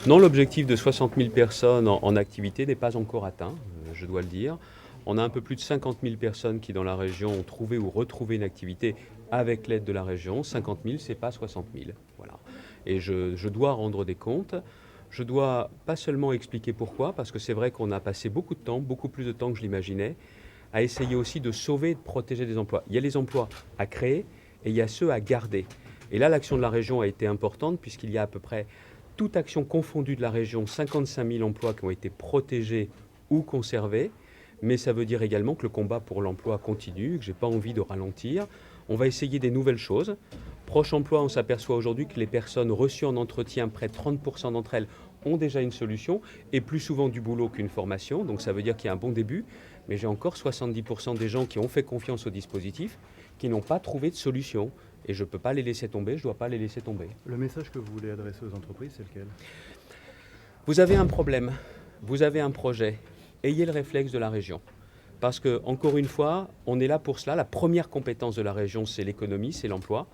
Non, l'objectif de 60 000 personnes en activité n'est pas encore atteint, je dois le dire. On a un peu plus de 50 000 personnes qui, dans la région, ont trouvé ou retrouvé une activité avec l'aide de la région. 50 000, c'est pas 60 000. Voilà. Et je dois rendre des comptes. Je dois pas seulement expliquer pourquoi, parce que c'est vrai qu'on a passé beaucoup de temps, beaucoup plus de temps que je l'imaginais, à essayer aussi de sauver et de protéger des emplois. Il y a les emplois à créer et il y a ceux à garder. Et là, l'action de la région a été importante puisqu'il y a à peu près, toute action confondue de la région, 55 000 emplois qui ont été protégés ou conservés. Mais ça veut dire également que le combat pour l'emploi continue, que je n'ai pas envie de ralentir. On va essayer des nouvelles choses. Proche emploi, on s'aperçoit aujourd'hui que les personnes reçues en entretien, près de 30% d'entre elles, ont déjà une solution et plus souvent du boulot qu'une formation. Donc ça veut dire qu'il y a un bon début. Mais j'ai encore 70% des gens qui ont fait confiance au dispositif qui n'ont pas trouvé de solution. Et je ne peux pas les laisser tomber, je ne dois pas les laisser tomber. Le message que vous voulez adresser aux entreprises, c'est lequel? Vous avez un problème, vous avez un projet, ayez le réflexe de la région. Parce que, encore une fois, on est là pour cela. La première compétence de la région, c'est l'économie, c'est l'emploi.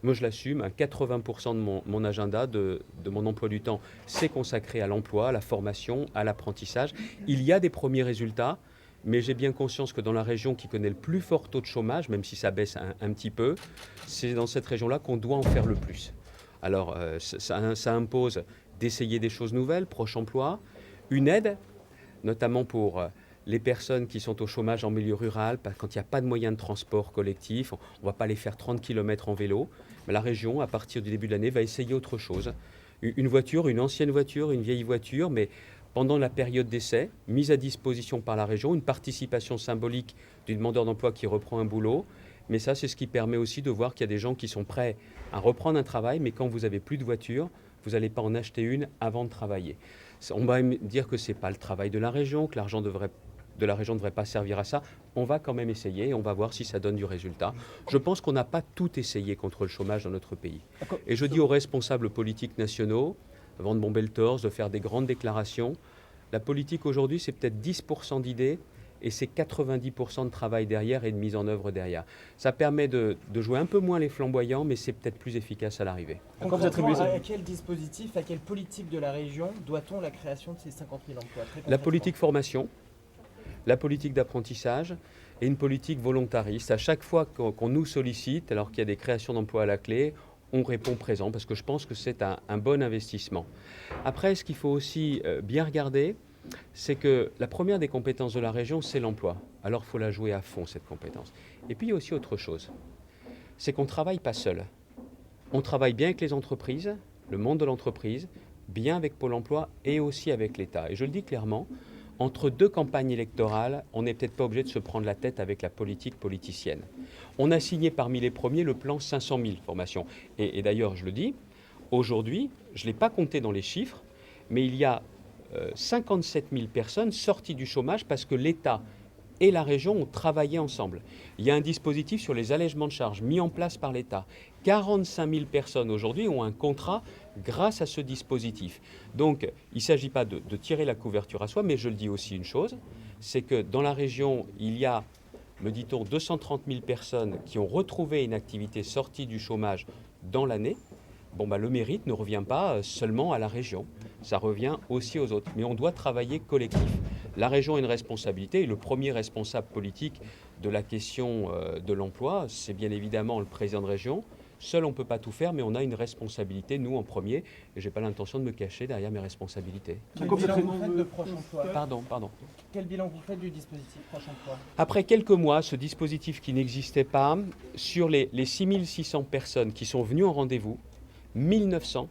Moi, je l'assume, 80% de mon agenda, de mon emploi du temps, c'est consacré à l'emploi, à la formation, à l'apprentissage. Il y a des premiers résultats, mais j'ai bien conscience que dans la région qui connaît le plus fort taux de chômage, même si ça baisse un petit peu, c'est dans cette région-là qu'on doit en faire le plus. Alors, ça impose d'essayer des choses nouvelles, proche emploi, une aide, notamment pour les personnes qui sont au chômage en milieu rural, quand il n'y a pas de moyens de transport collectif, on ne va pas les faire 30 km en vélo. Mais la région, à partir du début de l'année, va essayer autre chose. Une voiture, une ancienne voiture, une vieille voiture, mais pendant la période d'essai, mise à disposition par la région, une participation symbolique du demandeur d'emploi qui reprend un boulot. Mais ça, c'est ce qui permet aussi de voir qu'il y a des gens qui sont prêts à reprendre un travail, mais quand vous n'avez plus de voiture, vous n'allez pas en acheter une avant de travailler. On va me dire que ce n'est pas le travail de la région, que l'argent de la région ne devrait pas servir à ça. On va quand même essayer et on va voir si ça donne du résultat. Je pense qu'on n'a pas tout essayé contre le chômage dans notre pays. Et je dis aux responsables politiques nationaux, avant de bomber le torse, de faire des grandes déclarations, la politique aujourd'hui, c'est peut-être 10% d'idées et c'est 90% de travail derrière et de mise en œuvre derrière. Ça permet de jouer un peu moins les flamboyants, mais c'est peut-être plus efficace à l'arrivée. Concrètement, à quel dispositif, à quelle politique de la région doit-on la création de ces 50 000 emplois? La politique formation, la politique d'apprentissage et une politique volontariste. À chaque fois qu'on nous sollicite, alors qu'il y a des créations d'emplois à la clé, on répond présent parce que je pense que c'est un bon investissement. Après, ce qu'il faut aussi bien regarder, c'est que la première des compétences de la région, c'est l'emploi. Alors il faut la jouer à fond, cette compétence. Et puis il y a aussi autre chose, c'est qu'on ne travaille pas seul. On travaille bien avec les entreprises, le monde de l'entreprise, bien avec Pôle emploi et aussi avec l'État. Et je le dis clairement, entre deux campagnes électorales, on n'est peut-être pas obligé de se prendre la tête avec la politique politicienne. On a signé parmi les premiers le plan 500 000 formations. Et d'ailleurs, je le dis, aujourd'hui, je ne l'ai pas compté dans les chiffres, mais il y a 57 000 personnes sorties du chômage parce que l'État et la région ont travaillé ensemble. Il y a un dispositif sur les allègements de charges mis en place par l'État. 45 000 personnes aujourd'hui ont un contrat grâce à ce dispositif. Donc, il ne s'agit pas de tirer la couverture à soi, mais je le dis aussi une chose, c'est que dans la région, il y a, me dit-on, 230 000 personnes qui ont retrouvé une activité sortie du chômage dans l'année. Bon, le mérite ne revient pas seulement à la région, ça revient aussi aux autres. Mais on doit travailler collectif. La région a une responsabilité et le premier responsable politique de la question de l'emploi, c'est bien évidemment le président de région. Seul, on ne peut pas tout faire, mais on a une responsabilité, nous en premier, et je n'ai pas l'intention de me cacher derrière mes responsabilités. Quel bilan vous faites de Proche Emploi? Pardon. Quel bilan vous faites du dispositif Proche Emploi? Après quelques mois, ce dispositif qui n'existait pas, sur les 6600 personnes qui sont venues en rendez-vous, 1900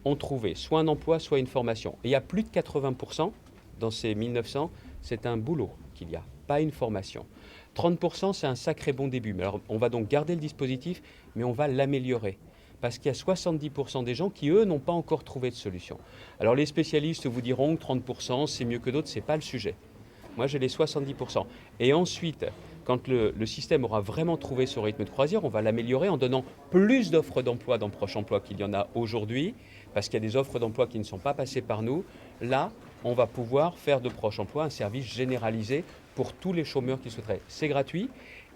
ont trouvé soit un emploi, soit une formation. Et il y a plus de 80% dans ces 1900, c'est un boulot qu'il y a, pas une formation. 30%, c'est un sacré bon début. Mais alors, on va donc garder le dispositif, mais on va l'améliorer. Parce qu'il y a 70% des gens qui, eux, n'ont pas encore trouvé de solution. Alors, les spécialistes vous diront que 30%, c'est mieux que d'autres, ce n'est pas le sujet. Moi, j'ai les 70%. Et ensuite, quand le système aura vraiment trouvé son rythme de croisière, on va l'améliorer en donnant plus d'offres d'emploi dans Proche Emploi qu'il y en a aujourd'hui, parce qu'il y a des offres d'emploi qui ne sont pas passées par nous. Là, on va pouvoir faire de Proche Emploi un service généralisé pour tous les chômeurs qui souhaiteraient. C'est gratuit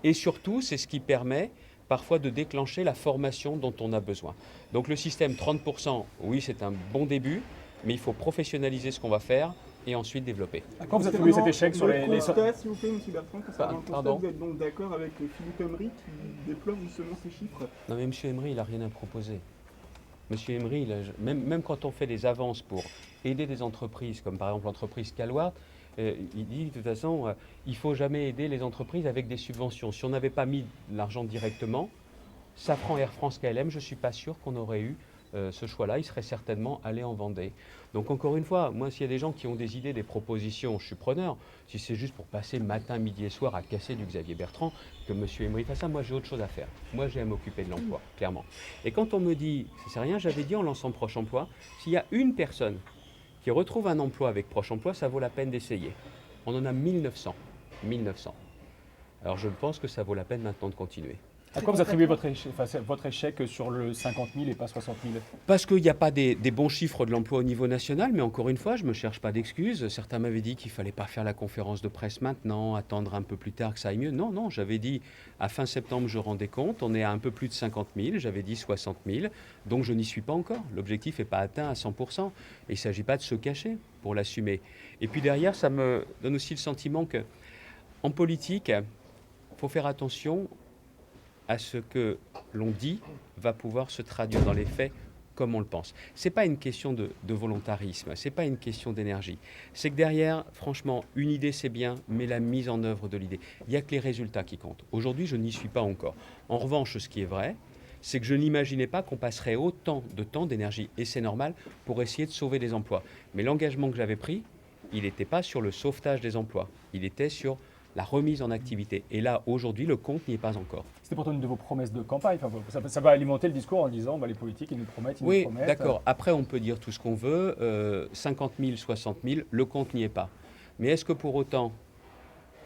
et surtout, c'est ce qui permet parfois de déclencher la formation dont on a besoin. Donc le système 30%, oui, c'est un bon début, mais il faut professionnaliser ce qu'on va faire et ensuite développer. À quoi vous attribuez cet échec sur les constat, s'il vous plaît, M. Bertrand, concernant le constat, Pardon. vous êtes donc d'accord avec Philippe Emery qui déplore justement ces chiffres? Non mais M. Emery, il n'a rien à proposer. M. Emery, même quand on fait des avances pour aider des entreprises, comme par exemple l'entreprise Calwart, il dit de toute façon, il ne faut jamais aider les entreprises avec des subventions. Si on n'avait pas mis l'argent directement, Safran, Air France, KLM, je ne suis pas sûr qu'on aurait eu ce choix-là. Il serait certainement allé en Vendée. Donc encore une fois, moi, s'il y a des gens qui ont des idées, des propositions, je suis preneur. Si c'est juste pour passer matin, midi et soir à casser du Xavier Bertrand, que M. Emery fasse ça, moi j'ai autre chose à faire. Moi j'ai à m'occuper de l'emploi, clairement. Et quand on me dit, ça ne sert à rien, j'avais dit en lançant Proche Emploi, s'il y a une personne qui retrouve un emploi avec Proche Emploi, ça vaut la peine d'essayer. On en a 1900. 1900. Alors je pense que ça vaut la peine maintenant de continuer. À quoi vous attribuez votre échec sur le 50 000 et pas 60 000? Parce qu'il n'y a pas des bons chiffres de l'emploi au niveau national, mais encore une fois, je ne me cherche pas d'excuses. Certains m'avaient dit qu'il ne fallait pas faire la conférence de presse maintenant, attendre un peu plus tard que ça aille mieux. Non, non, j'avais dit à fin septembre, je rendais compte, on est à un peu plus de 50 000, j'avais dit 60 000, donc je n'y suis pas encore. L'objectif n'est pas atteint à 100%, et il ne s'agit pas de se cacher pour l'assumer. Et puis derrière, ça me donne aussi le sentiment qu'en politique, il faut faire attention à ce que l'on dit va pouvoir se traduire dans les faits comme on le pense. Ce n'est pas une question de volontarisme, ce n'est pas une question d'énergie. C'est que derrière, franchement, une idée c'est bien, mais la mise en œuvre de l'idée, il n'y a que les résultats qui comptent. Aujourd'hui, je n'y suis pas encore. En revanche, ce qui est vrai, c'est que je n'imaginais pas qu'on passerait autant de temps, d'énergie, et c'est normal, pour essayer de sauver des emplois. Mais l'engagement que j'avais pris, il n'était pas sur le sauvetage des emplois, il était sur la remise en activité. Et là, aujourd'hui, le compte n'y est pas encore. C'était pourtant une de vos promesses de campagne. Enfin, ça va alimenter le discours en disant les politiques, ils nous promettent, ils nous promettent. Oui, d'accord. Après, on peut dire tout ce qu'on veut. 50 000, 60 000, le compte n'y est pas. Mais est-ce que pour autant,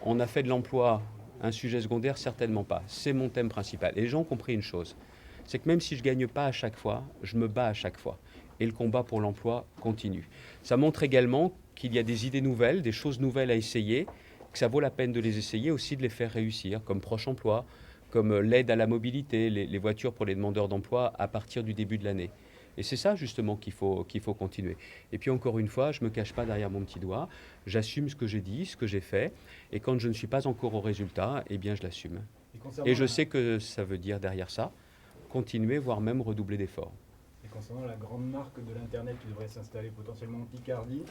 on a fait de l'emploi un sujet secondaire? Certainement pas. C'est mon thème principal. Et les gens ont compris une chose. C'est que même si je ne gagne pas à chaque fois, je me bats à chaque fois. Et le combat pour l'emploi continue. Ça montre également qu'il y a des idées nouvelles, des choses nouvelles à essayer, que ça vaut la peine de les essayer, aussi de les faire réussir, comme Proche Emploi, comme l'aide à la mobilité, les voitures pour les demandeurs d'emploi à partir du début de l'année. Et c'est ça justement qu'il faut continuer. Et puis encore une fois, je ne me cache pas derrière mon petit doigt, j'assume ce que j'ai dit, ce que j'ai fait, et quand je ne suis pas encore au résultat, eh bien je l'assume. Et je sais que ça veut dire derrière ça, continuer, voire même redoubler d'efforts. Et concernant la grande marque de l'Internet qui devrait s'installer potentiellement en Picardie,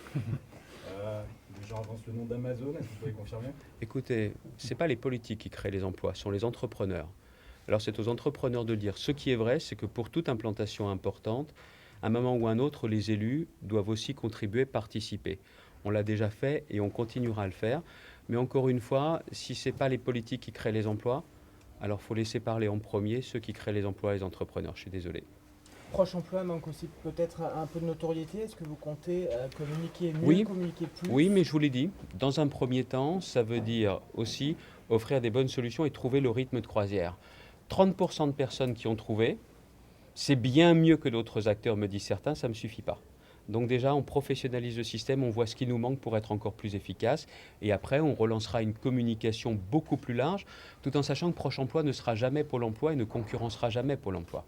les gens avancent le nom d'Amazon, est-ce que vous pouvez confirmer? Écoutez, ce n'est pas les politiques qui créent les emplois, ce sont les entrepreneurs. Alors c'est aux entrepreneurs de le dire. Ce qui est vrai, c'est que pour toute implantation importante, à un moment ou à un autre, les élus doivent aussi contribuer, participer. On l'a déjà fait et on continuera à le faire. Mais encore une fois, si ce n'est pas les politiques qui créent les emplois, alors il faut laisser parler en premier ceux qui créent les emplois et les entrepreneurs. Je suis désolé. Proche Emploi manque aussi peut-être un peu de notoriété. Est-ce que vous comptez communiquer mieux, Oui. communiquer plus? Oui, mais je vous l'ai dit, dans un premier temps, ça veut dire aussi offrir des bonnes solutions et trouver le rythme de croisière. 30% de personnes qui ont trouvé, c'est bien mieux que d'autres acteurs, me disent certains, ça ne me suffit pas. Donc déjà, on professionnalise le système, on voit ce qui nous manque pour être encore plus efficace. Et après, on relancera une communication beaucoup plus large, tout en sachant que Proche Emploi ne sera jamais Pôle emploi et ne concurrencera jamais Pôle emploi.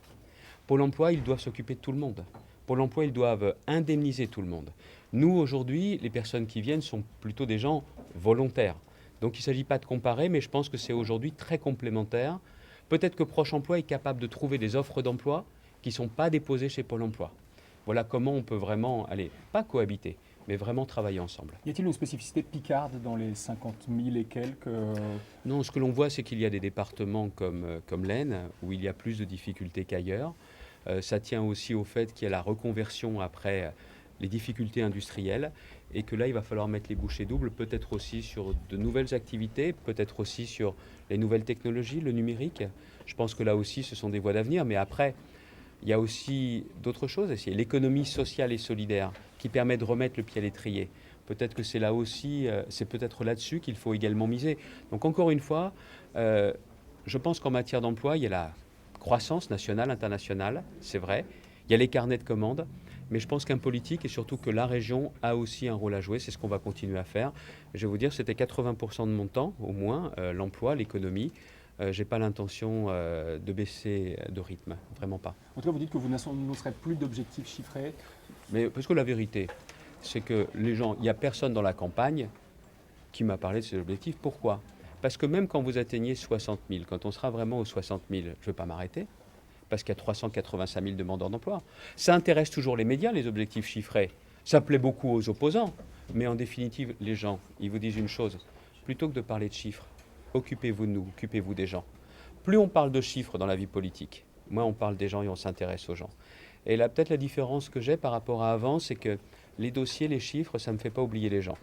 Pôle emploi, ils doivent s'occuper de tout le monde. Pôle emploi, ils doivent indemniser tout le monde. Nous, aujourd'hui, les personnes qui viennent sont plutôt des gens volontaires. Donc il ne s'agit pas de comparer, mais je pense que c'est aujourd'hui très complémentaire. Peut-être que Proche Emploi est capable de trouver des offres d'emploi qui ne sont pas déposées chez Pôle emploi. Voilà comment on peut vraiment, pas cohabiter, mais vraiment travailler ensemble. Y a-t-il une spécificité picarde dans les 50 000 et quelques Non, ce que l'on voit, c'est qu'il y a des départements comme l'Aisne, où il y a plus de difficultés qu'ailleurs. Ça tient aussi au fait qu'il y a la reconversion après les difficultés industrielles et que là, il va falloir mettre les bouchées doubles, peut-être aussi sur de nouvelles activités, peut-être aussi sur les nouvelles technologies, le numérique. Je pense que là aussi, ce sont des voies d'avenir. Mais après, il y a aussi d'autres choses. C'est l'économie sociale et solidaire qui permet de remettre le pied à l'étrier. Peut-être que c'est là aussi, c'est peut-être là-dessus qu'il faut également miser. Donc encore une fois, je pense qu'en matière d'emploi, il y a la croissance nationale, internationale, c'est vrai. Il y a les carnets de commandes, mais je pense qu'un politique et surtout que la région a aussi un rôle à jouer. C'est ce qu'on va continuer à faire. Je vais vous dire, c'était 80% de mon temps, au moins, l'emploi, l'économie. j'ai pas l'intention de baisser de rythme, vraiment pas. En tout cas, vous dites que vous n'annoncerez plus d'objectifs chiffrés. Mais parce que la vérité, c'est que les gens, il n'y a personne dans la campagne qui m'a parlé de ces objectifs. Pourquoi? Parce que même quand vous atteignez 60 000, quand on sera vraiment aux 60 000, je ne vais pas m'arrêter, parce qu'il y a 385 000 demandeurs d'emploi. Ça intéresse toujours les médias, les objectifs chiffrés. Ça plaît beaucoup aux opposants. Mais en définitive, les gens, ils vous disent une chose. Plutôt que de parler de chiffres, occupez-vous de nous, occupez-vous des gens. Plus on parle de chiffres dans la vie politique, moins on parle des gens et on s'intéresse aux gens. Et là, peut-être la différence que j'ai par rapport à avant, c'est que les dossiers, les chiffres, ça ne me fait pas oublier les gens.